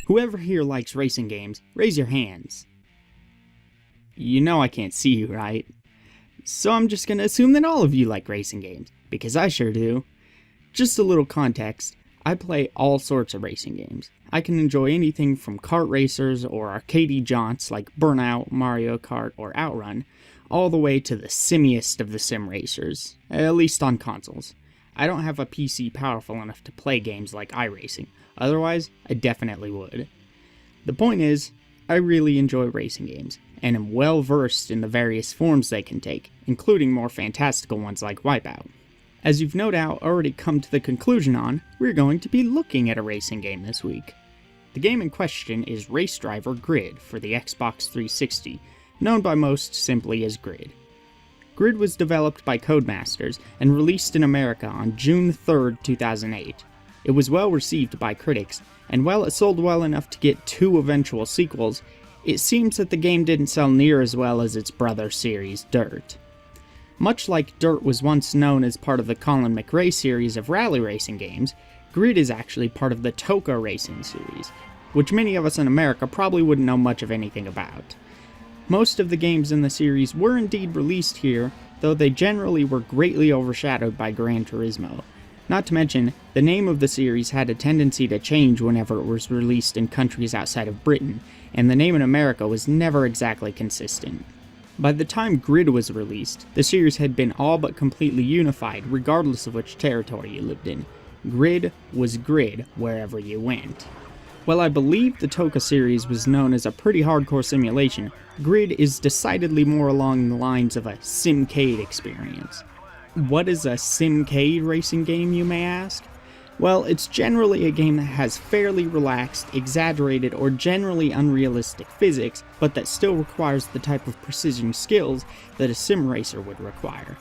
Whoever here likes racing games, raise your hands. You know I can't see you, right? So I'm just gonna assume that all of you like racing games, because I sure do. Just a little context, I play all sorts of racing games. I can enjoy anything from kart racers or arcadey jaunts like Burnout, Mario Kart, or Outrun, all the way to the simmiest of the sim racers, at least on consoles. I don't have a PC powerful enough to play games like iRacing, otherwise I definitely would. The point is, I really enjoy racing games, and am well versed in the various forms they can take, including more fantastical ones like Wipeout. As you've no doubt already come to the conclusion on, we're going to be looking at a racing game this week. The game in question is Race Driver Grid for the Xbox 360, known by most simply as Grid. Grid was developed by Codemasters and released in America on June 3, 2008. It was well received by critics, and while it sold well enough to get 2 eventual sequels, it seems that the game didn't sell near as well as its brother series, Dirt. Much like Dirt was once known as part of the Colin McRae series of rally racing games, Grid is actually part of the Toka Racing series, which many of us in America probably wouldn't know much of anything about. Most of the games in the series were indeed released here, though they generally were greatly overshadowed by Gran Turismo. Not to mention, the name of the series had a tendency to change whenever it was released in countries outside of Britain, and the name in America was never exactly consistent. By the time Grid was released, the series had been all but completely unified regardless of which territory you lived in. Grid was Grid wherever you went. While I believe the Toka series was known as a pretty hardcore simulation, Grid is decidedly more along the lines of a simcade experience. What is a simcade racing game, you may ask? Well, it's generally a game that has fairly relaxed, exaggerated, or generally unrealistic physics, but that still requires the type of precision skills that a sim racer would require.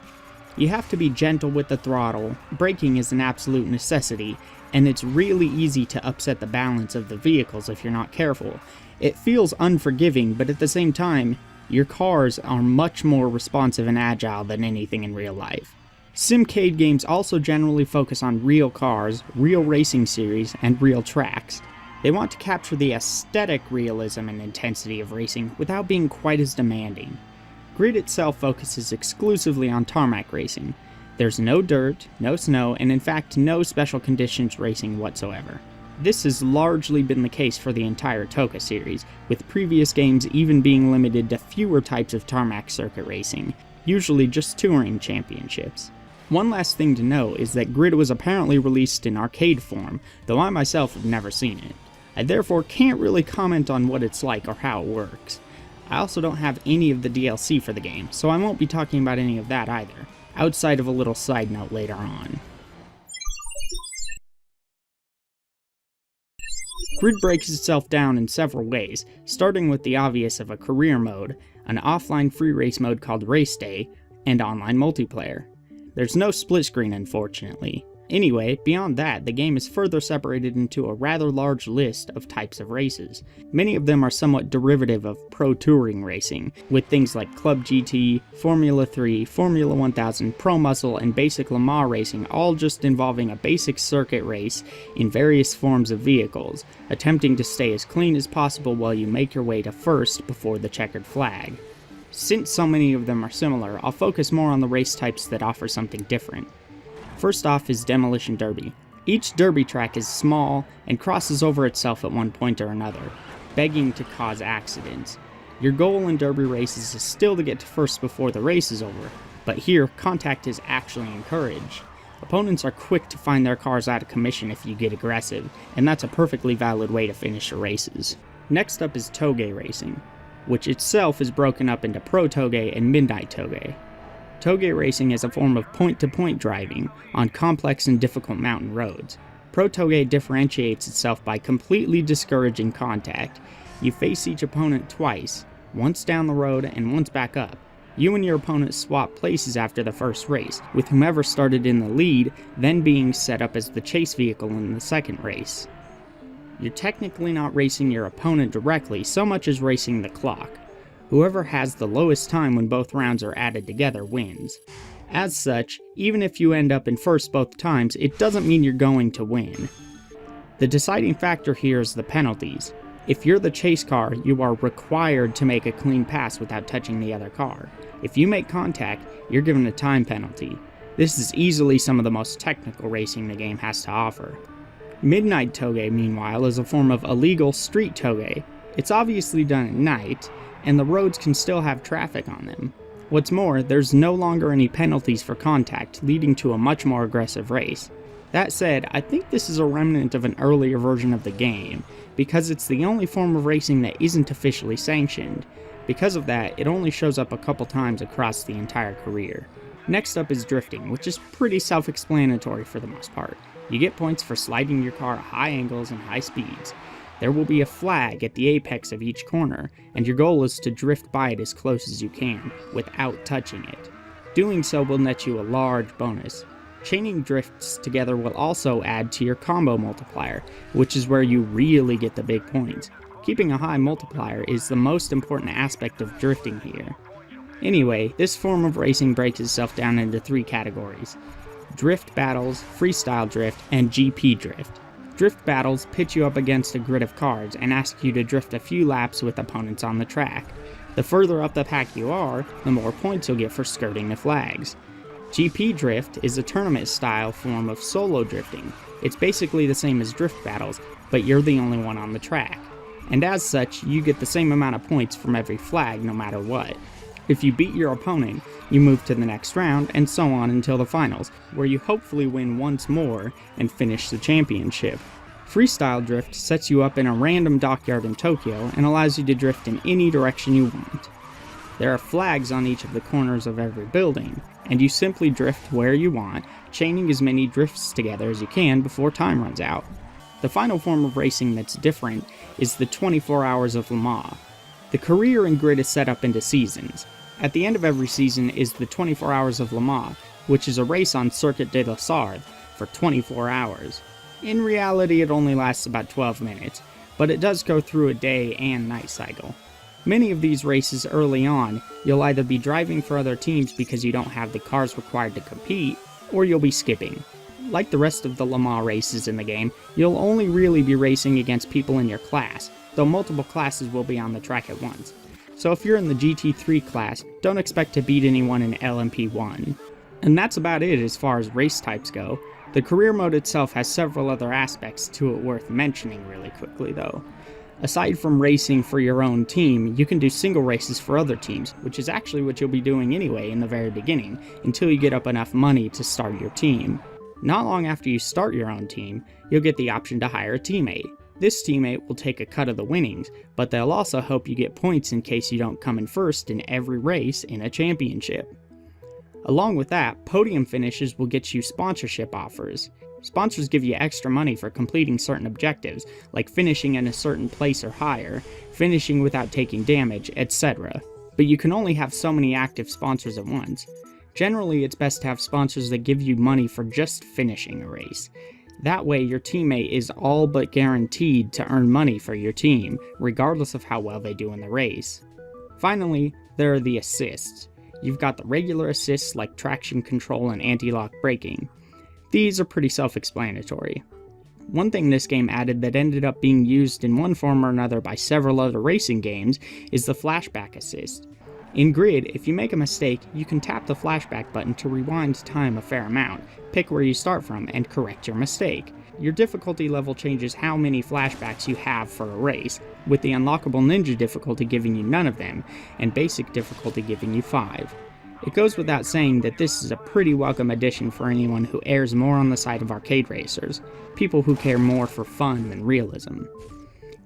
You have to be gentle with the throttle, braking is an absolute necessity, and it's really easy to upset the balance of the vehicles if you're not careful. It feels unforgiving, but at the same time, your cars are much more responsive and agile than anything in real life. Simcade games also generally focus on real cars, real racing series, and real tracks. They want to capture the aesthetic realism and intensity of racing without being quite as demanding. Grid itself focuses exclusively on tarmac racing. There's no dirt, no snow, and in fact no special conditions racing whatsoever. This has largely been the case for the entire Toka series, with previous games even being limited to fewer types of tarmac circuit racing, usually just touring championships. One last thing to note is that Grid was apparently released in arcade form, though I myself have never seen it. I therefore can't really comment on what it's like or how it works. I also don't have any of the DLC for the game, so I won't be talking about any of that either, outside of a little side note later on. Grid breaks itself down in several ways, starting with the obvious of a career mode, an offline free race mode called Race Day, and online multiplayer. There's no split screen, unfortunately. Anyway, beyond that, the game is further separated into a rather large list of types of races. Many of them are somewhat derivative of pro touring racing, with things like Club GT, Formula 3, Formula 1000, Pro Muscle, and basic Le Mans racing, all just involving a basic circuit race in various forms of vehicles, attempting to stay as clean as possible while you make your way to first before the checkered flag. Since so many of them are similar, I'll focus more on the race types that offer something different. First off is Demolition Derby. Each derby track is small and crosses over itself at one point or another, begging to cause accidents. Your goal in derby races is still to get to first before the race is over, but here, contact is actually encouraged. Opponents are quick to find their cars out of commission if you get aggressive, and that's a perfectly valid way to finish your races. Next up is Toge Racing, which itself is broken up into Pro Toge and Midnight Toge. Toge racing is a form of point-to-point driving on complex and difficult mountain roads. Pro Toge differentiates itself by completely discouraging contact. You face each opponent twice, once down the road and once back up. You and your opponent swap places after the first race, with whomever started in the lead then being set up as the chase vehicle in the second race. You're technically not racing your opponent directly so much as racing the clock. Whoever has the lowest time when both rounds are added together wins. As such, even if you end up in first both times, it doesn't mean you're going to win. The deciding factor here is the penalties. If you're the chase car, you are required to make a clean pass without touching the other car. If you make contact, you're given a time penalty. This is easily some of the most technical racing the game has to offer. Midnight toge, meanwhile, is a form of illegal street toge. It's obviously done at night, and the roads can still have traffic on them. What's more, there's no longer any penalties for contact, leading to a much more aggressive race. That said, I think this is a remnant of an earlier version of the game, because it's the only form of racing that isn't officially sanctioned. Because of that, it only shows up a couple times across the entire career. Next up is drifting, which is pretty self-explanatory for the most part. You get points for sliding your car at high angles and high speeds. There will be a flag at the apex of each corner, and your goal is to drift by it as close as you can, without touching it. Doing so will net you a large bonus. Chaining drifts together will also add to your combo multiplier, which is where you really get the big points. Keeping a high multiplier is the most important aspect of drifting here. Anyway, this form of racing breaks itself down into 3 categories: drift battles, freestyle drift, and GP drift. Drift battles pit you up against a grid of cars and ask you to drift a few laps with opponents on the track. The further up the pack you are, the more points you'll get for skirting the flags. GP drift is a tournament-style form of solo drifting. It's basically the same as drift battles, but you're the only one on the track. And as such, you get the same amount of points from every flag no matter what. If you beat your opponent, you move to the next round, and so on until the finals, where you hopefully win once more and finish the championship. Freestyle drift sets you up in a random dockyard in Tokyo and allows you to drift in any direction you want. There are flags on each of the corners of every building, and you simply drift where you want, chaining as many drifts together as you can before time runs out. The final form of racing that's different is the 24 Hours of Le Mans. The career and grid is set up into seasons. At the end of every season is the 24 Hours of Le Mans, which is a race on Circuit de la Sarthe for 24 hours. In reality, it only lasts about 12 minutes, but it does go through a day and night cycle. Many of these races early on, you'll either be driving for other teams because you don't have the cars required to compete, or you'll be skipping. Like the rest of the Le Mans races in the game, you'll only really be racing against people in your class, though multiple classes will be on the track at once. So if you're in the GT3 class, don't expect to beat anyone in LMP1. And that's about it as far as race types go. The career mode itself has several other aspects to it worth mentioning really quickly though. Aside from racing for your own team, you can do single races for other teams, which is actually what you'll be doing anyway in the very beginning, until you get up enough money to start your team. Not long after you start your own team, you'll get the option to hire a teammate. This teammate will take a cut of the winnings, but they'll also help you get points in case you don't come in first in every race in a championship. Along with that, podium finishes will get you sponsorship offers. Sponsors give you extra money for completing certain objectives, like finishing in a certain place or higher, finishing without taking damage, etc. But you can only have so many active sponsors at once. Generally, it's best to have sponsors that give you money for just finishing a race. That way, your teammate is all but guaranteed to earn money for your team, regardless of how well they do in the race. Finally, there are the assists. You've got the regular assists like traction control and anti-lock braking. These are pretty self-explanatory. One thing this game added that ended up being used in one form or another by several other racing games is the flashback assist. In Grid, if you make a mistake, you can tap the flashback button to rewind time a fair amount, pick where you start from, and correct your mistake. Your difficulty level changes how many flashbacks you have for a race, with the unlockable ninja difficulty giving you none of them, and basic difficulty giving you 5. It goes without saying that this is a pretty welcome addition for anyone who errs more on the side of arcade racers, people who care more for fun than realism.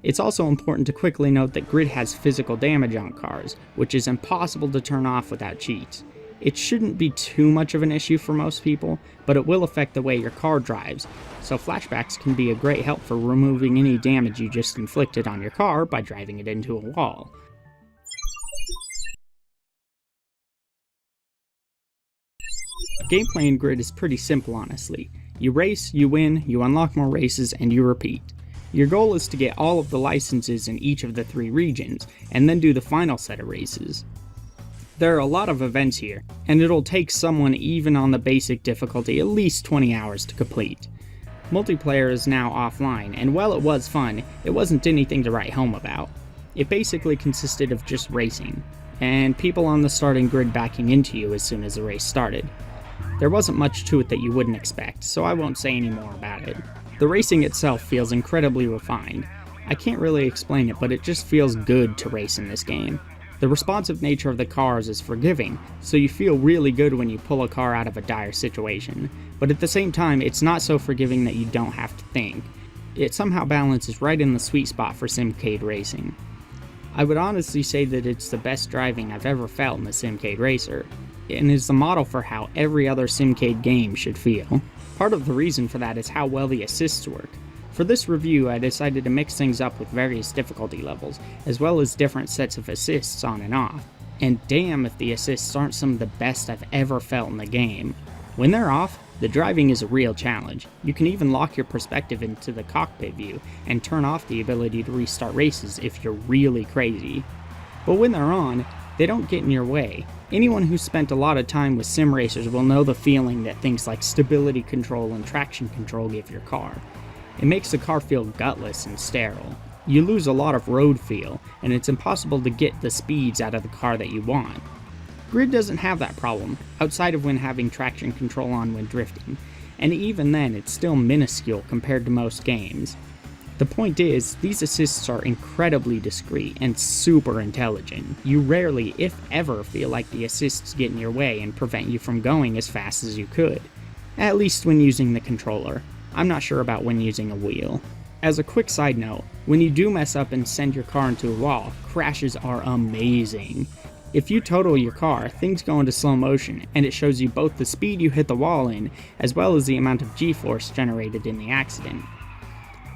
It's also important to quickly note that Grid has physical damage on cars, which is impossible to turn off without cheats. It shouldn't be too much of an issue for most people, but it will affect the way your car drives, so flashbacks can be a great help for removing any damage you just inflicted on your car by driving it into a wall. Gameplay in Grid is pretty simple, honestly. You race, you win, you unlock more races, and you repeat. Your goal is to get all of the licenses in each of the 3 regions, and then do the final set of races. There are a lot of events here, and it'll take someone even on the basic difficulty at least 20 hours to complete. Multiplayer is now offline, and while it was fun, it wasn't anything to write home about. It basically consisted of just racing, and people on the starting grid backing into you as soon as the race started. There wasn't much to it that you wouldn't expect, so I won't say any more about it. The racing itself feels incredibly refined. I can't really explain it, but it just feels good to race in this game. The responsive nature of the cars is forgiving, so you feel really good when you pull a car out of a dire situation, but at the same time, it's not so forgiving that you don't have to think. It somehow balances right in the sweet spot for simcade racing. I would honestly say that it's the best driving I've ever felt in a simcade racer, and is the model for how every other simcade game should feel. Part of the reason for that is how well the assists work. For this review, I decided to mix things up with various difficulty levels, as well as different sets of assists on and off. And damn if the assists aren't some of the best I've ever felt in the game. When they're off, the driving is a real challenge. You can even lock your perspective into the cockpit view, and turn off the ability to restart races if you're really crazy. But when they're on, they don't get in your way. Anyone who's spent a lot of time with sim racers will know the feeling that things like stability control and traction control give your car. It makes the car feel gutless and sterile. You lose a lot of road feel, and it's impossible to get the speeds out of the car that you want. Grid doesn't have that problem, outside of when having traction control on when drifting, and even then it's still minuscule compared to most games. The point is, these assists are incredibly discreet and super intelligent. You rarely, if ever, feel like the assists get in your way and prevent you from going as fast as you could. At least when using the controller. I'm not sure about when using a wheel. As a quick side note, when you do mess up and send your car into a wall, crashes are amazing. If you total your car, things go into slow motion, and it shows you both the speed you hit the wall in, as well as the amount of G-force generated in the accident.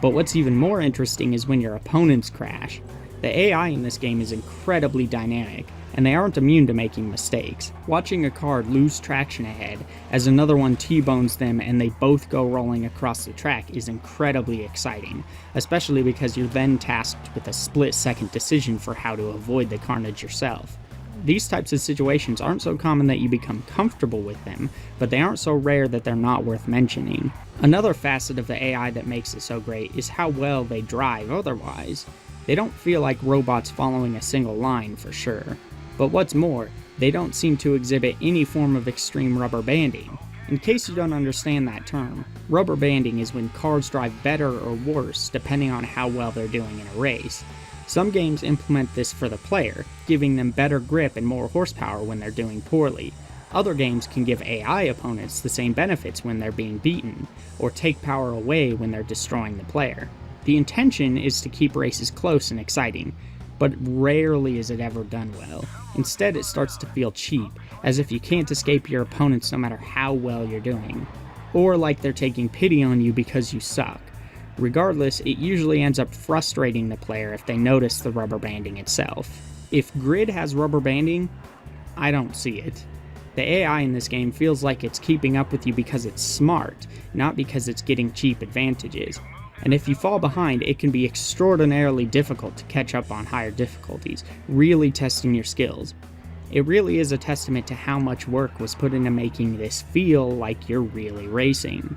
But what's even more interesting is when your opponents crash. The AI in this game is incredibly dynamic, and they aren't immune to making mistakes. Watching a car lose traction ahead as another one T-bones them and they both go rolling across the track is incredibly exciting, especially because you're then tasked with a split-second decision for how to avoid the carnage yourself. These types of situations aren't so common that you become comfortable with them, but they aren't so rare that they're not worth mentioning. Another facet of the AI that makes it so great is how well they drive otherwise. They don't feel like robots following a single line for sure. But what's more, they don't seem to exhibit any form of extreme rubber banding. In case you don't understand that term, rubber banding is when cars drive better or worse depending on how well they're doing in a race. Some games implement this for the player, giving them better grip and more horsepower when they're doing poorly. Other games can give AI opponents the same benefits when they're being beaten, or take power away when they're destroying the player. The intention is to keep races close and exciting, but rarely is it ever done well. Instead, it starts to feel cheap, as if you can't escape your opponents no matter how well you're doing. Or like they're taking pity on you because you suck. Regardless, it usually ends up frustrating the player if they notice the rubber banding itself. If Grid has rubber banding, I don't see it. The AI in this game feels like it's keeping up with you because it's smart, not because it's getting cheap advantages. And if you fall behind, it can be extraordinarily difficult to catch up on higher difficulties, really testing your skills. It really is a testament to how much work was put into making this feel like you're really racing.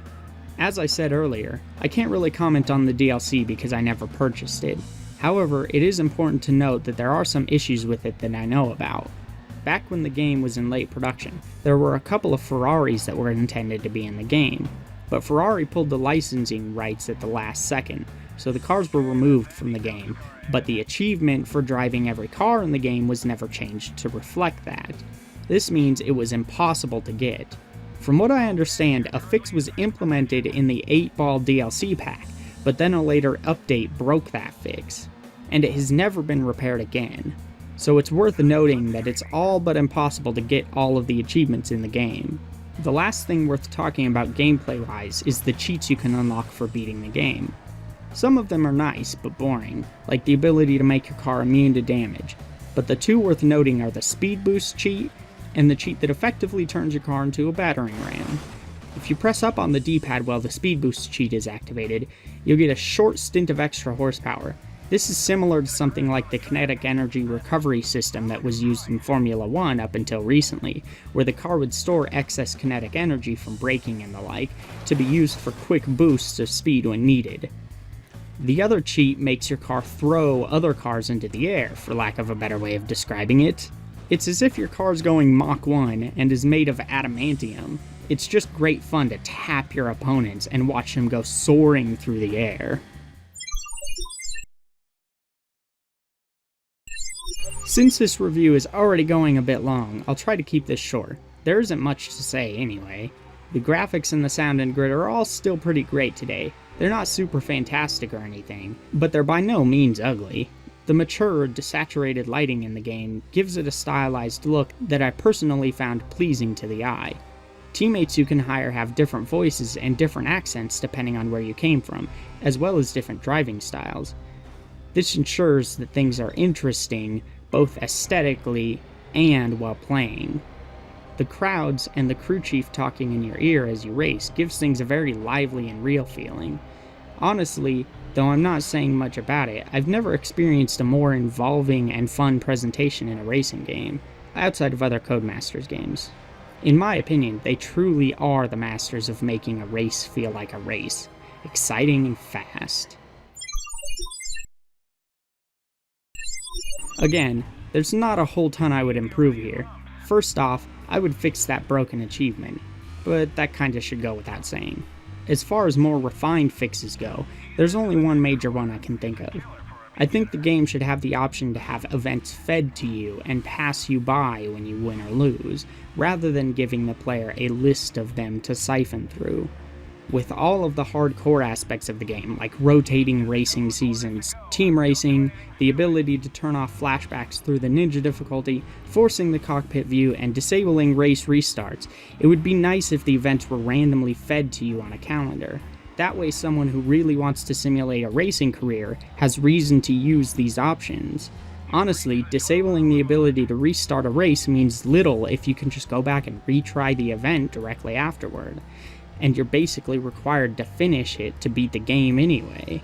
As I said earlier, I can't really comment on the DLC because I never purchased it. However, it is important to note that there are some issues with it that I know about. Back when the game was in late production, there were a couple of Ferraris that were intended to be in the game, but Ferrari pulled the licensing rights at the last second, so the cars were removed from the game, but the achievement for driving every car in the game was never changed to reflect that. This means it was impossible to get. From what I understand, a fix was implemented in the 8-ball DLC pack, but then a later update broke that fix, and it has never been repaired again. So it's worth noting that it's all but impossible to get all of the achievements in the game. The last thing worth talking about gameplay-wise is the cheats you can unlock for beating the game. Some of them are nice, but boring, like the ability to make your car immune to damage, but the two worth noting are the speed boost cheat, and the cheat that effectively turns your car into a battering ram. If you press up on the D-pad while the speed boost cheat is activated, you'll get a short stint of extra horsepower. This is similar to something like the kinetic energy recovery system that was used in Formula 1 up until recently, where the car would store excess kinetic energy from braking and the like to be used for quick boosts of speed when needed. The other cheat makes your car throw other cars into the air, for lack of a better way of describing it. It's as if your car's going Mach 1 and is made of adamantium. It's just great fun to tap your opponents and watch them go soaring through the air. Since this review is already going a bit long, I'll try to keep this short. There isn't much to say anyway. The graphics and the sound and grid are all still pretty great today. They're not super fantastic or anything, but they're by no means ugly. The mature, desaturated lighting in the game gives it a stylized look that I personally found pleasing to the eye. Teammates you can hire have different voices and different accents depending on where you came from, as well as different driving styles. This ensures that things are interesting, both aesthetically and while playing. The crowds and the crew chief talking in your ear as you race gives things a very lively and real feeling. Honestly, though I'm not saying much about it, I've never experienced a more involving and fun presentation in a racing game, outside of other Codemasters games. In my opinion, they truly are the masters of making a race feel like a race, exciting and fast. Again, there's not a whole ton I would improve here. First off, I would fix that broken achievement, but that kinda should go without saying. As far as more refined fixes go, there's only one major one I can think of. I think the game should have the option to have events fed to you and pass you by when you win or lose, rather than giving the player a list of them to siphon through. With all of the hardcore aspects of the game, like rotating racing seasons, team racing, the ability to turn off flashbacks through the ninja difficulty, forcing the cockpit view, and disabling race restarts, it would be nice if the events were randomly fed to you on a calendar. That way someone who really wants to simulate a racing career has reason to use these options. Honestly, disabling the ability to restart a race means little if you can just go back and retry the event directly afterward, and you're basically required to finish it to beat the game anyway.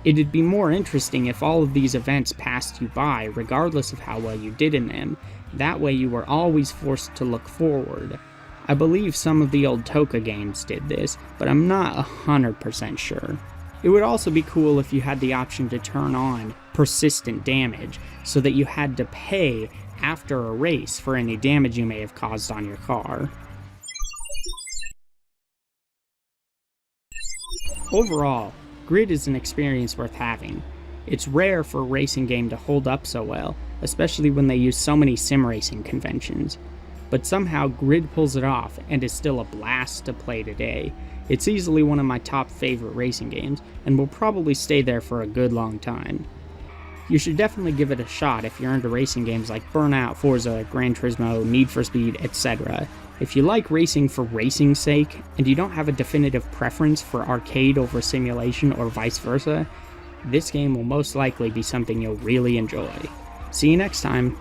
It'd be more interesting if all of these events passed you by regardless of how well you did in them. That way you were always forced to look forward. I believe some of the old Toka games did this, but I'm not 100% sure. It would also be cool if you had the option to turn on persistent damage, so that you had to pay after a race for any damage you may have caused on your car. Overall, Grid is an experience worth having. It's rare for a racing game to hold up so well, especially when they use so many sim racing conventions. But somehow Grid pulls it off and is still a blast to play today. It's easily one of my top favorite racing games, and will probably stay there for a good long time. You should definitely give it a shot if you're into racing games like Burnout, Forza, Gran Turismo, Need for Speed, etc. If you like racing for racing's sake, and you don't have a definitive preference for arcade over simulation or vice versa, this game will most likely be something you'll really enjoy. See you next time!